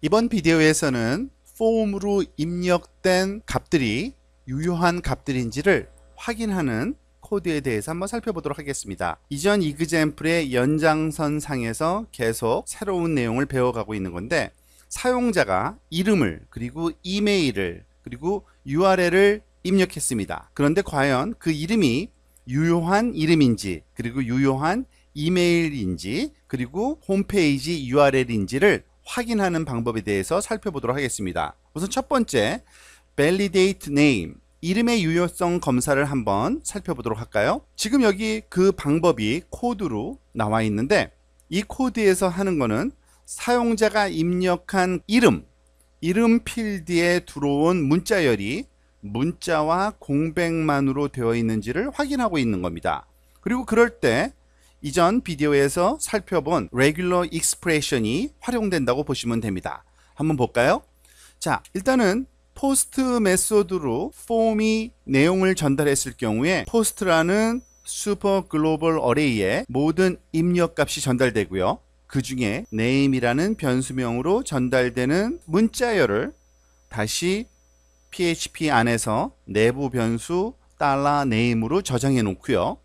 이번 비디오에서는 폼으로 입력된 값들이 유효한 값들인지를 확인하는 코드에 대해서 한번 살펴보도록 하겠습니다. 이전 이그젬플의 연장선상에서 계속 새로운 내용을 배워가고 있는 건데, 사용자가 이름을 그리고 이메일을 그리고 URL을 입력했습니다. 그런데 과연 그 이름이 유효한 이름인지 그리고 유효한 이메일인지 그리고 홈페이지 URL인지를 확인하는 방법에 대해서 살펴보도록 하겠습니다. 우선 첫 번째, validate name, 이름의 유효성 검사를 한번 살펴보도록 할까요? 지금 여기 그 방법이 코드로 나와 있는데, 이 코드에서 하는 거는 사용자가 입력한 이름 필드에 들어온 문자열이 문자와 공백만으로 되어 있는지를 확인하고 있는 겁니다. 그리고 그럴 때 이전 비디오에서 살펴본 regular expression이 활용된다고 보시면 됩니다. 한번 볼까요? 자, 일단은 포스트 메소드로 폼이 내용을 전달했을 경우에 포스트라는 슈퍼 글로벌 어레이에 모든 입력값이 전달되고요. 그 중에 name이라는 변수명으로 전달되는 문자열을 다시 PHP 안에서 내부 변수 $name으로 저장해 놓고요.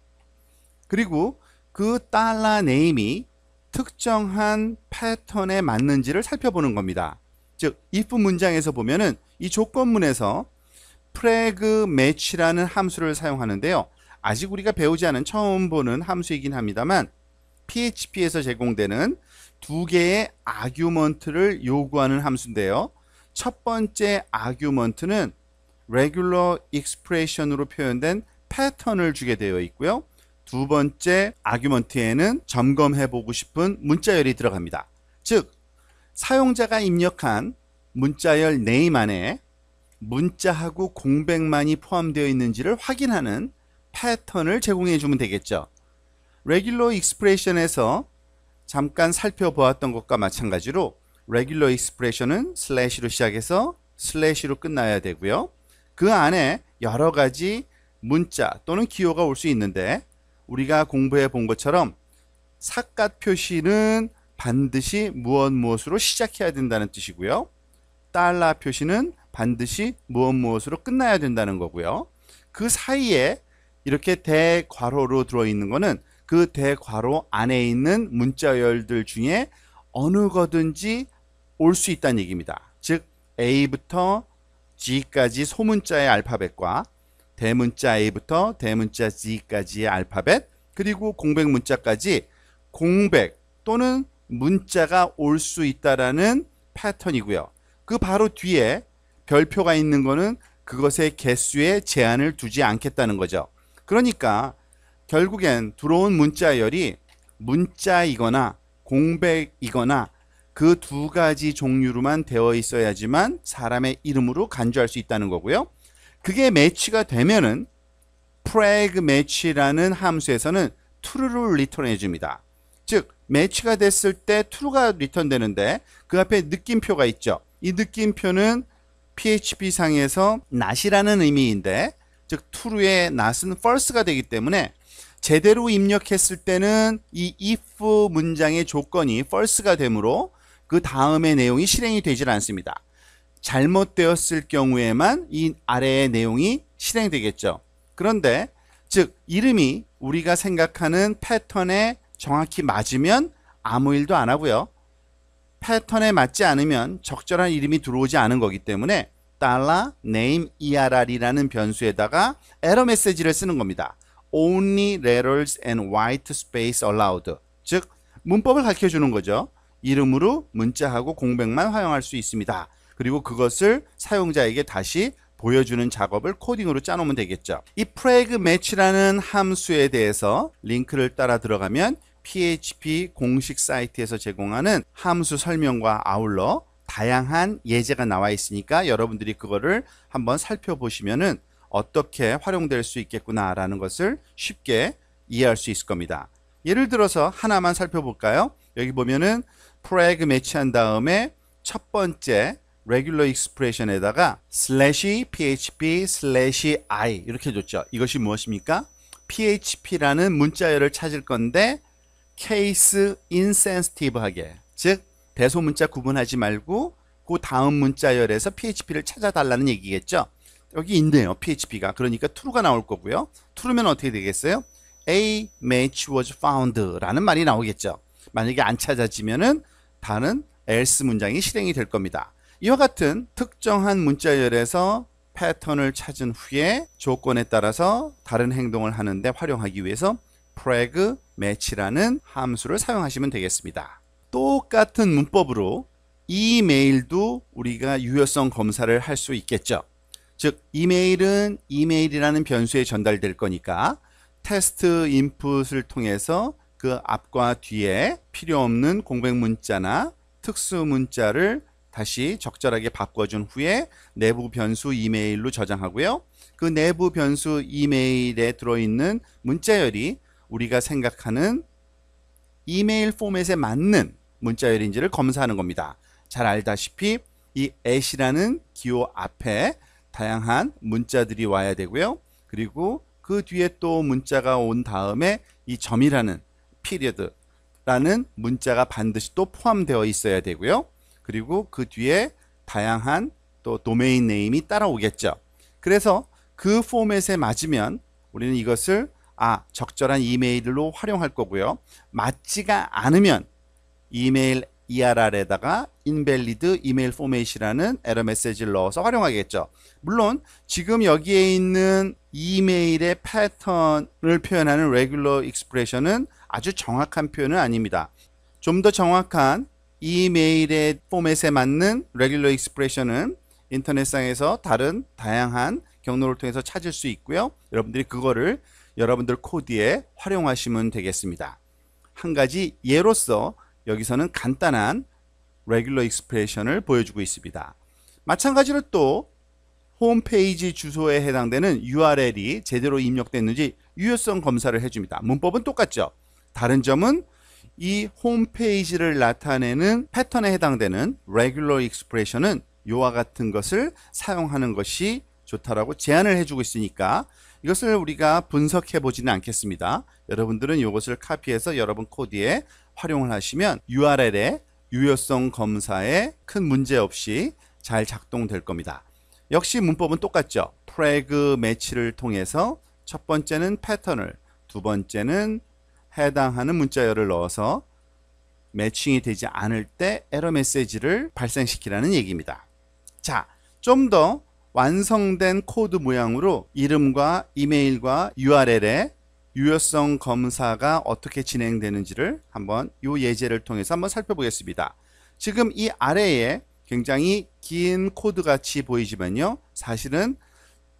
그리고 그 $name이 특정한 패턴에 맞는지를 살펴보는 겁니다. 즉, if 문장에서 보면은 이 조건문에서 프래그 매치라는 함수를 사용하는데요. 아직 우리가 배우지 않은 처음 보는 함수이긴 합니다만 PHP에서 제공되는 두 개의 아규먼트를 요구하는 함수인데요. 첫 번째 아규먼트는 regular expression으로 표현된 패턴을 주게 되어 있고요. 두 번째 아규먼트에는 점검해 보고 싶은 문자열이 들어갑니다. 즉, 사용자가 입력한 문자열 name 안에 문자하고 공백만이 포함되어 있는지를 확인하는 패턴을 제공해 주면 되겠죠. regular expression에서 잠깐 살펴보았던 것과 마찬가지로 regular expression은 슬래시로 시작해서 슬래시로 끝나야 되고요. 그 안에 여러 가지 문자 또는 기호가 올 수 있는데, 우리가 공부해 본 것처럼 삿갓 표시는 반드시 무엇으로 시작해야 된다는 뜻이고요. 달러 표시는 반드시 무엇으로 끝나야 된다는 거고요. 그 사이에 이렇게 대괄호로 들어있는 거는 그 대괄호 안에 있는 문자열들 중에 어느 거든지 올 수 있다는 얘기입니다. 즉, A부터 G까지 소문자의 알파벳과 대문자 A부터 대문자 G까지의 알파벳, 그리고 공백 문자까지 공백 또는 문자가 올 수 있다라는 패턴이고요. 그 바로 뒤에 별표가 있는 거는 그것의 개수에 제한을 두지 않겠다는 거죠. 그러니까 결국엔 들어온 문자열이 문자이거나 공백이거나 그 두 가지 종류로만 되어 있어야지만 사람의 이름으로 간주할 수 있다는 거고요. 그게 매치가 되면은 프래그 매치라는 함수에서는 true를 리턴해 줍니다. 즉, 매치가 됐을 때 true가 리턴 되는데 그 앞에 느낌표가 있죠. 이 느낌표는 PHP 상에서 not이라는 의미인데, 즉 true의 not은 false가 되기 때문에 제대로 입력했을 때는 이 if 문장의 조건이 false가 되므로 그 다음의 내용이 실행이 되질 않습니다. 잘못되었을 경우에만 이 아래의 내용이 실행되겠죠. 그런데 즉, 이름이 우리가 생각하는 패턴에 정확히 맞으면 아무 일도 안 하고요. 패턴에 맞지 않으면 적절한 이름이 들어오지 않은 거기 때문에 $name err이라는 변수에다가 에러 메시지를 쓰는 겁니다. Only letters and white space allowed. 즉, 문법을 가르쳐 주는 거죠. 이름으로 문자하고 공백만 활용할 수 있습니다. 그리고 그것을 사용자에게 다시 보여주는 작업을 코딩으로 짜놓으면 되겠죠. 이 프래그 매치라는 함수에 대해서 링크를 따라 들어가면 PHP 공식 사이트에서 제공하는 함수 설명과 아울러 다양한 예제가 나와 있으니까 여러분들이 그거를 한번 살펴보시면은 어떻게 활용될 수 있겠구나라는 것을 쉽게 이해할 수 있을 겁니다. 예를 들어서 하나만 살펴볼까요? 여기 보면은 프래그 매치한 다음에 첫 번째 regular expression에다가 /php/i 이렇게 줬죠. 이것이 무엇입니까? PHP라는 문자열을 찾을 건데 case insensitive하게, 즉 대소문자 구분하지 말고 그 다음 문자열에서 PHP를 찾아달라는 얘기겠죠. 여기 있네요. PHP가. 그러니까 true가 나올 거고요. true면 어떻게 되겠어요? A match was found 라는 말이 나오겠죠. 만약에 안 찾아지면은 다른 else 문장이 실행이 될 겁니다. 이와 같은 특정한 문자열에서 패턴을 찾은 후에 조건에 따라서 다른 행동을 하는데 활용하기 위해서 preg match라는 함수를 사용하시면 되겠습니다. 똑같은 문법으로 이메일도 우리가 유효성 검사를 할 수 있겠죠. 즉 이메일은 이메일이라는 변수에 전달될 거니까 테스트 인풋을 통해서 그 앞과 뒤에 필요 없는 공백 문자나 특수 문자를 다시 적절하게 바꿔준 후에 내부 변수 이메일로 저장하고요. 그 내부 변수 이메일에 들어있는 문자열이 우리가 생각하는 이메일 포맷에 맞는 문자열인지를 검사하는 겁니다. 잘 알다시피 이 at이라는 기호 앞에 다양한 문자들이 와야 되고요. 그리고 그 뒤에 또 문자가 온 다음에 이 점이라는 period라는 문자가 반드시 또 포함되어 있어야 되고요. 그리고 그 뒤에 다양한 또 도메인 네임이 따라오겠죠. 그래서 그 포맷에 맞으면 우리는 이것을 적절한 이메일로 활용할 거고요. 맞지가 않으면 이메일 ERR에다가 invalid email format이라는 에러 메시지를 넣어서 활용하겠죠. 물론 지금 여기에 있는 이메일의 패턴을 표현하는 regular expression은 아주 정확한 표현은 아닙니다. 좀 더 정확한 이메일의 포맷에 맞는 regular expression은 인터넷상에서 다른 다양한 경로를 통해서 찾을 수 있고요. 여러분들이 그거를 여러분들 코드에 활용하시면 되겠습니다. 한 가지 예로서 여기서는 간단한 regular expression을 보여주고 있습니다. 마찬가지로 또 홈페이지 주소에 해당되는 URL이 제대로 입력됐는지 유효성 검사를 해줍니다. 문법은 똑같죠. 다른 점은 이 홈페이지를 나타내는 패턴에 해당되는 regular expression은 이와 같은 것을 사용하는 것이 좋다라고 제안을 해주고 있으니까 이것을 우리가 분석해 보지는 않겠습니다. 여러분들은 이것을 카피해서 여러분 코드에 활용을 하시면 URL의 유효성 검사에 큰 문제 없이 잘 작동될 겁니다. 역시 문법은 똑같죠. preg match를 통해서 첫 번째는 패턴을, 두 번째는 해당하는 문자열을 넣어서 매칭이 되지 않을 때 에러 메시지를 발생시키라는 얘기입니다. 자, 좀 더 완성된 코드 모양으로 이름과 이메일과 URL의 유효성 검사가 어떻게 진행되는지를 한번 이 예제를 통해서 한번 살펴보겠습니다. 지금 이 아래에 굉장히 긴 코드 같이 보이지만요. 사실은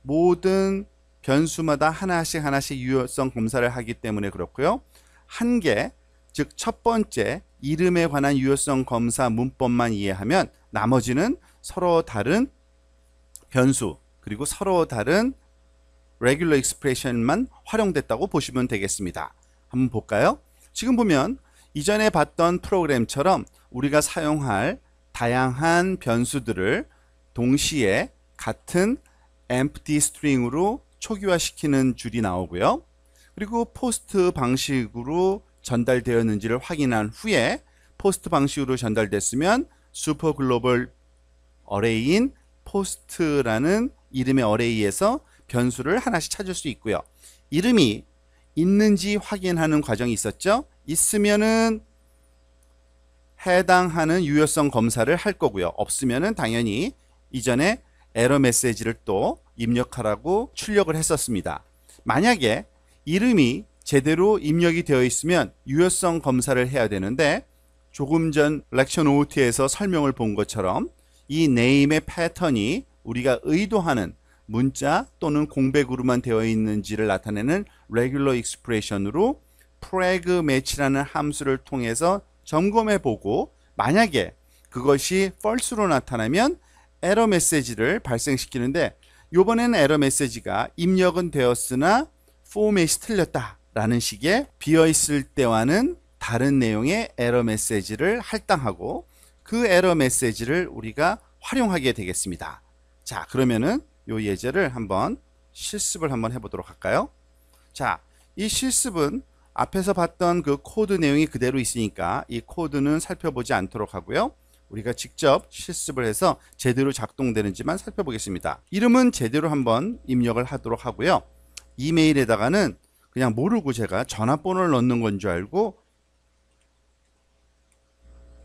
모든 변수마다 하나씩 유효성 검사를 하기 때문에 그렇고요. 한 개, 즉 첫 번째 이름에 관한 유효성 검사 문법만 이해하면 나머지는 서로 다른 변수 그리고 서로 다른 regular expression만 활용됐다고 보시면 되겠습니다. 한번 볼까요? 지금 보면 이전에 봤던 프로그램처럼 우리가 사용할 다양한 변수들을 동시에 같은 empty string으로 초기화시키는 줄이 나오고요. 그리고 포스트 방식으로 전달되었는지를 확인한 후에 포스트 방식으로 전달됐으면 슈퍼 글로벌 어레이인 포스트라는 이름의 어레이에서 변수를 하나씩 찾을 수 있고요. 이름이 있는지 확인하는 과정이 있었죠. 있으면은 해당하는 유효성 검사를 할 거고요. 없으면은 당연히 이전에 에러 메시지를 또 입력하라고 출력을 했었습니다. 만약에 이름이 제대로 입력이 되어 있으면 유효성 검사를 해야 되는데 조금 전 렉션 OOT에서 설명을 본 것처럼 이 name의 패턴이 우리가 의도하는 문자 또는 공백으로만 되어 있는지를 나타내는 regular expression으로 preg match라는 함수를 통해서 점검해 보고 만약에 그것이 false로 나타나면 에러 메시지를 발생시키는데 이번에는 에러 메시지가 입력은 되었으나 포맷이 틀렸다 라는 식의 비어있을 때와는 다른 내용의 에러 메시지를 할당하고 그 에러 메시지를 우리가 활용하게 되겠습니다. 자, 그러면은 이 예제를 한번 실습을 한번 해보도록 할까요? 자, 이 실습은 앞에서 봤던 그 코드 내용이 그대로 있으니까 이 코드는 살펴보지 않도록 하고요. 우리가 직접 실습을 해서 제대로 작동되는지만 살펴보겠습니다. 이름은 제대로 한번 입력을 하도록 하고요. 이메일에다가는 그냥 모르고 제가 전화번호를 넣는 건 줄 알고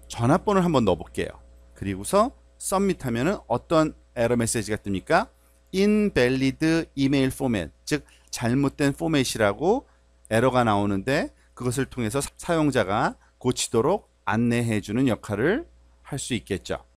전화번호를 한번 넣어볼게요. 그리고서 서밋 하면은 어떤 에러 메시지가 뜹니까? invalid email format, 즉 잘못된 포맷이라고 에러가 나오는데 그것을 통해서 사용자가 고치도록 안내해 주는 역할을 할 수 있겠죠.